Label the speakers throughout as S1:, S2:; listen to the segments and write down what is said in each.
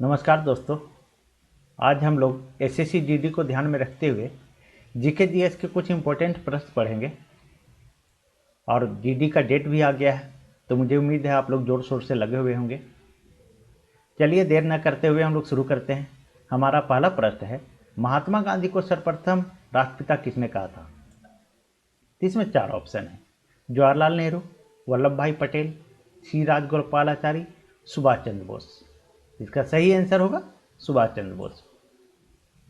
S1: नमस्कार दोस्तों। आज हम लोग एसएससी जीडी को ध्यान में रखते हुए जीके जीएस के कुछ इम्पोर्टेंट प्रश्न पढ़ेंगे और जीडी का डेट भी आ गया है, तो मुझे उम्मीद है आप लोग जोर शोर से लगे हुए होंगे। चलिए देर न करते हुए हम लोग शुरू करते हैं। हमारा पहला प्रश्न है, महात्मा गांधी को सर्वप्रथम राष्ट्रपिता किसने कहा था? इसमें 4 ऑप्शन है: जवाहरलाल नेहरू, वल्लभ भाई पटेल, श्री राजगोपालाचारी, सुभाष चंद्र बोस। इसका सही आंसर होगा सुभाष चंद्र बोस।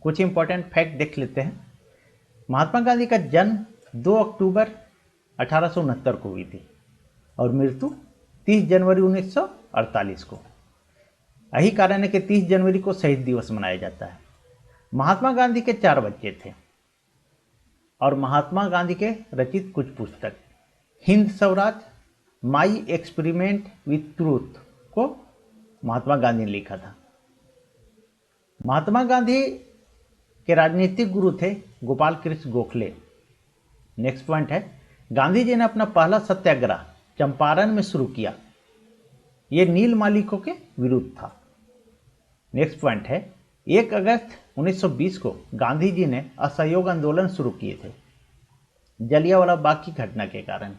S1: कुछ इंपॉर्टेंट फैक्ट देख लेते हैं। महात्मा गांधी का जन्म 2 अक्टूबर 1869 को हुई थी और मृत्यु 30 जनवरी 1948 को। यही कारण है कि 30 जनवरी को शहीद दिवस मनाया जाता है। महात्मा गांधी के 4 बच्चे थे और महात्मा गांधी के रचित कुछ पुस्तक, Hind Swaraj, my experiment with truth को महात्मा गांधी ने लिखा था। महात्मा गांधी के राजनीतिक गुरु थे गोपाल कृष्ण गोखले। नेक्स्ट पॉइंट है, गांधी जी ने अपना पहला सत्याग्रह चंपारण में शुरू किया। यह नील मालिकों के विरुद्ध था। नेक्स्ट पॉइंट है, 1 अगस्त 1920 को गांधी जी ने असहयोग आंदोलन शुरू किए थे जलियांवाला बाग की घटना के कारण।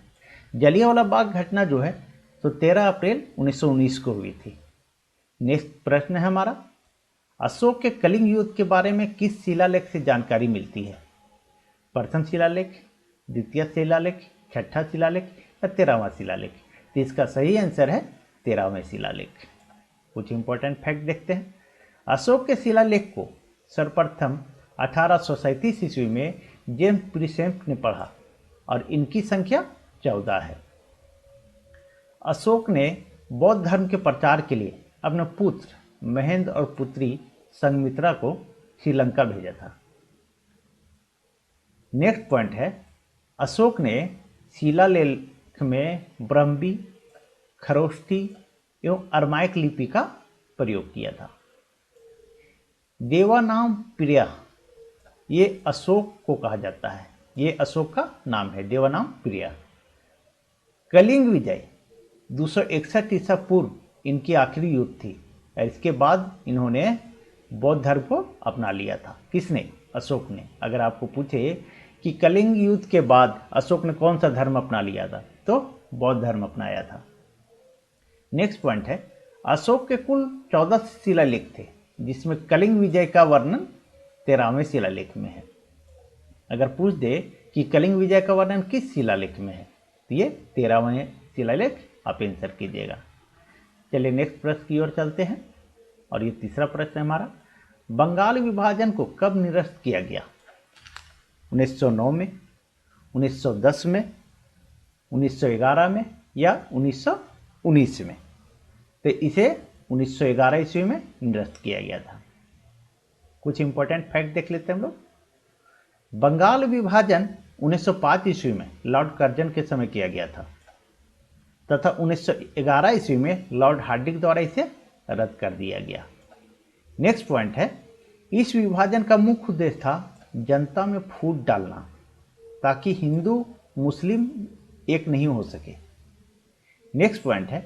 S1: जलियांवाला बाग घटना जो है तो 13 अप्रैल 1919 को हुई थी। नेक्स्ट प्रश्न है हमारा, अशोक के कलिंग युद्ध के बारे में किस शिलालेख से जानकारी मिलती है? प्रथम शिलालेख, द्वितीय शिलालेख, छठा शिलालेख या 13वां शिलालेख? तो इसका सही आंसर है 13वां शिलालेख। कुछ इंपॉर्टेंट फैक्ट देखते हैं। अशोक के शिलालेख को सर्वप्रथम 1837 ईस्वी में जेम्स प्रिसेंट ने पढ़ा और इनकी संख्या 14 है। अशोक ने बौद्ध धर्म के प्रचार के लिए अपने पुत्र महेंद्र और पुत्री संघमित्रा को श्रीलंका भेजा था। नेक्स्ट पॉइंट है, अशोक ने शिलालेख में ब्रह्मी, खरोष्ठी एवं अरमाइक लिपि का प्रयोग किया था। देवानाम प्रिया ये अशोक को कहा जाता है। ये अशोक का नाम है, देवानाम प्रिया। कलिंग विजय 261 ईसा पूर्व इनकी आखिरी युद्ध थी और इसके बाद इन्होंने बौद्ध धर्म को अपना लिया था। किसने? अशोक ने। अगर आपको पूछे कि कलिंग युद्ध के बाद अशोक ने कौन सा धर्म अपना लिया था, तो बौद्ध धर्म अपनाया था। नेक्स्ट पॉइंट है, अशोक के कुल 14 शिलालेख थे जिसमें कलिंग विजय का वर्णन 13वें शिलालेख में है। अगर पूछ दे कि कलिंग विजय का वर्णन किस शिलालेख में है, तो ये 13वें शिलालेख आप आंसर कीजिएगा। चलिए नेक्स्ट प्रश्न की ओर चलते हैं और ये तीसरा प्रश्न है हमारा, बंगाल विभाजन को कब निरस्त किया गया? 1909 में, 1910 में, 1911 में या 1919 में? तो इसे 1911 ईस्वी में निरस्त किया गया था। कुछ इंपॉर्टेंट फैक्ट देख लेते हैं हम लोग। बंगाल विभाजन 1905 ईस्वी में लॉर्ड कर्जन के समय किया गया था तथा 1911 ईस्वी में लॉर्ड हार्डिंग द्वारा इसे रद्द कर दिया गया। नेक्स्ट पॉइंट है, इस विभाजन का मुख्य उद्देश्य था जनता में फूट डालना ताकि हिंदू मुस्लिम एक नहीं हो सके। नेक्स्ट पॉइंट है,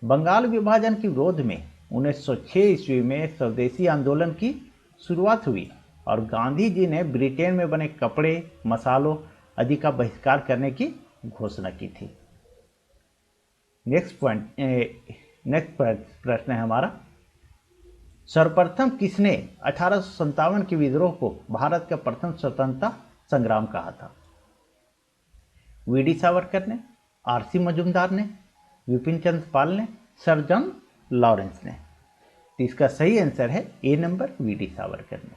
S1: बंगाल विभाजन के विरोध में 1906 ईस्वी में स्वदेशी आंदोलन की शुरुआत हुई और गांधी जी ने ब्रिटेन में बने कपड़े, मसालों आदि का बहिष्कार करने की घोषणा की थी। नेक्स्ट प्रश्न है हमारा, सर्वप्रथम किसने 1857 के विद्रोह को भारत का प्रथम स्वतंत्रता संग्राम कहा था? वीडी सावरकर ने, आरसी मजूमदार ने, विपिन चंद्र पाल ने, सर जॉन लॉरेंस ने? तो इसका सही आंसर है ए नंबर, वीडी सावरकर ने।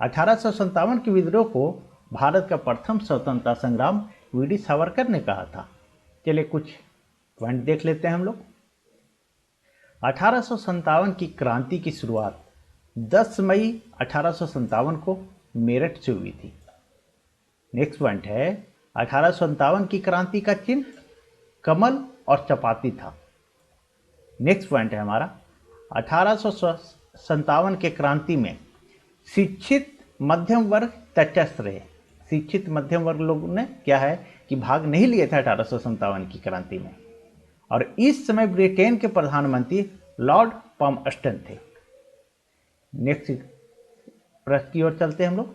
S1: 1857 के विद्रोह को भारत का प्रथम स्वतंत्रता संग्राम वीडी सावरकर ने कहा था। चलिए कुछ पॉइंट देख लेते हैं हम लोग। 1857 की क्रांति की शुरुआत 10 मई 1857 को मेरठ से हुई थी। नेक्स्ट पॉइंट है, 1857 की क्रांति का चिन्ह कमल और चपाती था। नेक्स्ट पॉइंट है हमारा, 1857 के क्रांति में शिक्षित मध्यम वर्ग तटस्थ रहे। शिक्षित मध्यम वर्ग लोगों ने क्या है कि भाग नहीं लिए थे 1857 की क्रांति में। और इस समय ब्रिटेन के प्रधानमंत्री लॉर्ड पामस्टन थे। नेक्स्ट प्रश्न की ओर चलते हैं हम लोग।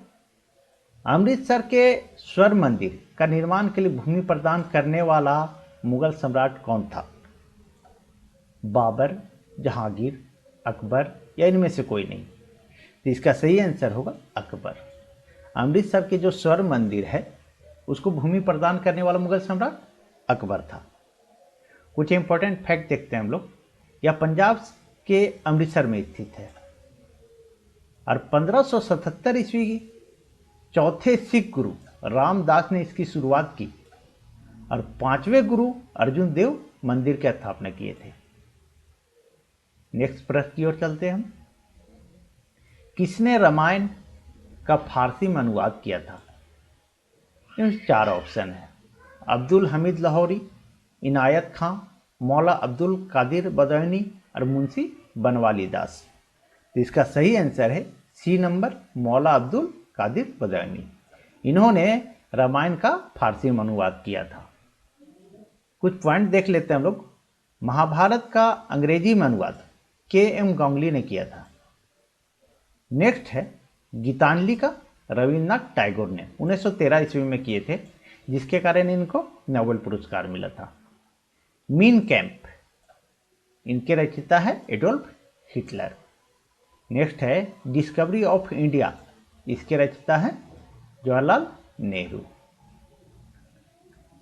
S1: अमृतसर के स्वर्ण मंदिर का निर्माण के लिए भूमि प्रदान करने वाला मुगल सम्राट कौन था? बाबर, जहांगीर, अकबर या इनमें से कोई नहीं? तो इसका सही आंसर होगा अकबर। अमृतसर के जो स्वर्ण मंदिर है उसको भूमि प्रदान करने वाला मुगल सम्राट अकबर था। कुछ इंपॉर्टेंट फैक्ट देखते हैं हम लोग। यह पंजाब के अमृतसर में स्थित है और 1577 ईस्वी की चौथे सिख गुरु रामदास ने इसकी शुरुआत की और 5वें गुरु अर्जुन देव मंदिर की स्थापना किए थे। नेक्स्ट प्रश्न की ओर चलते हैं हम। किसने रामायण का फारसी में अनुवाद किया था? इसमें 4 ऑप्शन है। अब्दुल हमीद लाहौरी, इनायत खां, मौला अब्दुल कादिर बदायूनी और मुंशी बनवाली दास। तो इसका सही आंसर है सी नंबर, मौला अब्दुल कादिर बदायूनी। इन्होंने रामायण का फारसी में अनुवाद किया था। कुछ पॉइंट देख लेते हैं हम लोग। महाभारत का अंग्रेजी में अनुवाद के.एम. गांगुली ने किया था। नेक्स्ट है गीतांजलि का रविन्द्रनाथ टैगोर ने 1913 ईस्वी में किए थे, जिसके कारण इनको नोबेल पुरस्कार मिला था। मीन कैंप इनके रचयिता है एडोल्फ हिटलर। नेक्स्ट है डिस्कवरी ऑफ इंडिया, इसके रचयिता है जवाहरलाल नेहरू।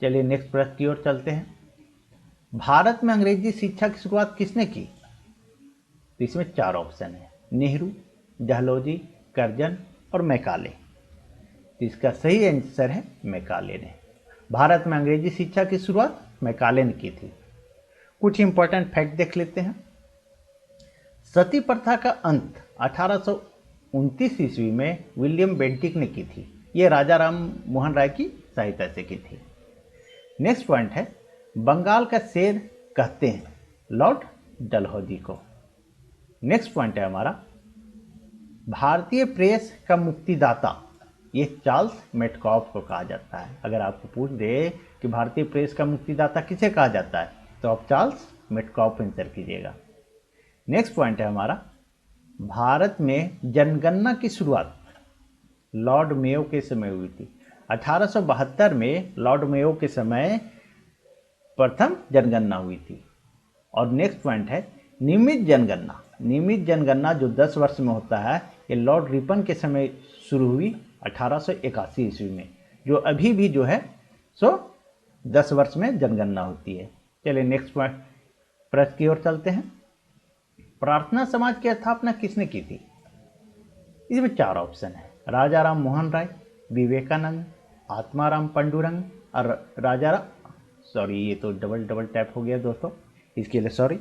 S1: चलिए नेक्स्ट प्रश्न की ओर चलते हैं। भारत में अंग्रेजी शिक्षा की शुरुआत किसने की? तो इसमें 4 ऑप्शन है। नेहरू, डहलौजी, कर्जन और मैकाले। तो इसका सही आंसर है मैकाले ने। भारत में अंग्रेजी शिक्षा की शुरुआत मैकाले ने की थी। कुछ इंपॉर्टेंट फैक्ट देख लेते हैं। सती प्रथा का अंत 1829 ईस्वी में विलियम बेंटिक ने की थी। ये राजा राम मोहन राय की सहायता से की थी। नेक्स्ट पॉइंट है बंगाल का शेर कहते हैं लॉर्ड डलहौजी को। नेक्स्ट पॉइंट है हमारा भारतीय प्रेस का मुक्तिदाता, ये चार्ल्स मेटकॉफ को कहा जाता है। अगर आपको पूछ दे कि भारतीय प्रेस का मुक्तिदाता किसे कहा जाता है तो आप चार्ल्स मेटकॉफ आंसर कीजिएगा। नेक्स्ट पॉइंट है हमारा भारत में जनगणना की शुरुआत लॉर्ड मेयो के समय हुई थी। 1872 में लॉर्ड मेयो के समय प्रथम जनगणना हुई थी। और नेक्स्ट पॉइंट है नियमित जनगणना। नियमित जनगणना जो 10 वर्ष में होता है, ये लॉर्ड रिपन के समय शुरू हुई 1881 ईस्वी में, जो अभी भी जो है सो 10 वर्ष में जनगणना होती है। चलिए नेक्स्ट प्रश्न की ओर चलते हैं। प्रार्थना समाज की स्थापना किसने की थी? इसमें 4 ऑप्शन है। राजा राम मोहन राय, विवेकानंद, आत्माराम पंडुरंग और ये तो डबल टैप हो गया दोस्तों, इसके लिए सॉरी।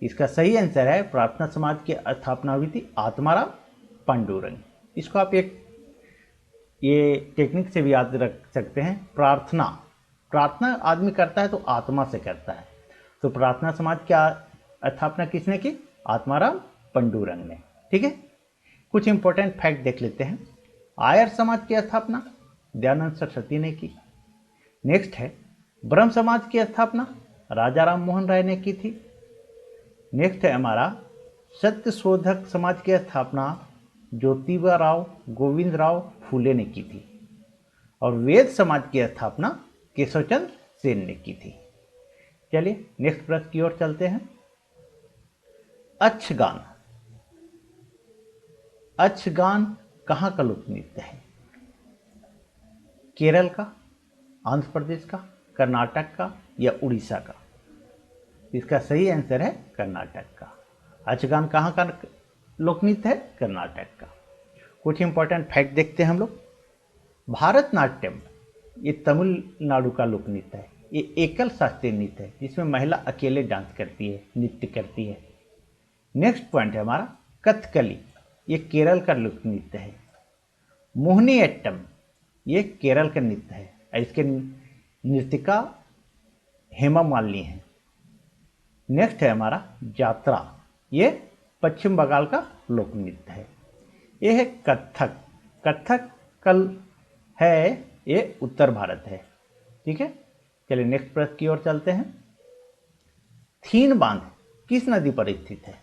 S1: इसका सही आंसर है प्रार्थना समाज की स्थापना हुई थी आत्माराम पंडुरंग। इसको आप एक ये टेक्निक से भी याद रख सकते हैं। प्रार्थना आदमी करता है तो आत्मा से करता है। तो प्रार्थना समाज की स्थापना किसने की? आत्माराम पंडुरंग ने। ठीक है। कुछ इंपॉर्टेंट फैक्ट देख लेते हैं। आर्य समाज की स्थापना दयानंद सरस्वती ने की। नेक्स्ट है ब्रह्म समाज की स्थापना राजा राम मोहन राय ने की थी। नेक्स्ट है हमारा सत्य शोधक समाज की स्थापना ज्योतिबा राव गोविंद राव फूले ने की थी। और वेद समाज की स्थापना केशवचंद्र सेन ने की थी। चलिए नेक्स्ट प्रश्न की ओर चलते हैं। अच्छगान कहाँ का लोक नृत्य है? केरल का, आंध्र प्रदेश का, कर्नाटक का या उड़ीसा का? इसका सही आंसर है कर्नाटक का। अच्छगान कहाँ का लोक नृत्य है? कर्नाटक का। कुछ इंपॉर्टेंट फैक्ट देखते हैं हम लोग। भारतनाट्यम ये तमिलनाडु का लोक नृत्य है। ये एकल शास्त्रीय नृत्य है जिसमें महिला अकेले डांस करती है, नृत्य करती है। नेक्स्ट पॉइंट है हमारा कथकली, ये केरल का लोक नृत्य है। मोहिनीअट्टम ये केरल का नृत्य है। इसके नृत्यिका हेमा मालिनी है। नेक्स्ट है हमारा जात्रा, ये पश्चिम बंगाल का लोक नृत्य है। ये है कथक कल है, ये उत्तर भारत है। ठीक है। चलिए नेक्स्ट प्रश्न की ओर चलते हैं। थीन बांध किस नदी पर स्थित है?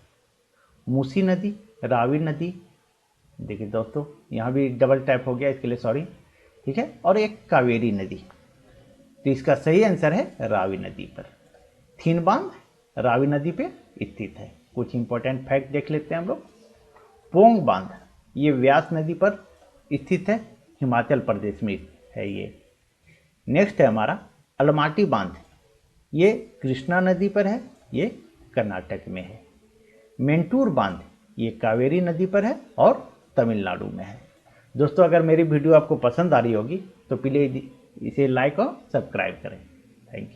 S1: मूसी नदी, रावी नदी, देखिए दोस्तों यहाँ भी डबल टैप हो गया, इसके लिए सॉरी, ठीक है। और एक कावेरी नदी, तो इसका सही आंसर है रावी नदी पर। थीन बांध रावी नदी पे स्थित है। कुछ इंपॉर्टेंट फैक्ट देख लेते हैं हम लोग। पोंग बांध ये व्यास नदी पर स्थित है, हिमाचल प्रदेश में है ये। नेक्स्ट है हमारा अलमाटी बांध, ये कृष्णा नदी पर है, ये कर्नाटक में है। मेंटूर बांध ये कावेरी नदी पर है और तमिलनाडु में है। दोस्तों अगर मेरी वीडियो आपको पसंद आ रही होगी तो प्लीज़ इसे लाइक और सब्सक्राइब करें। Thank you.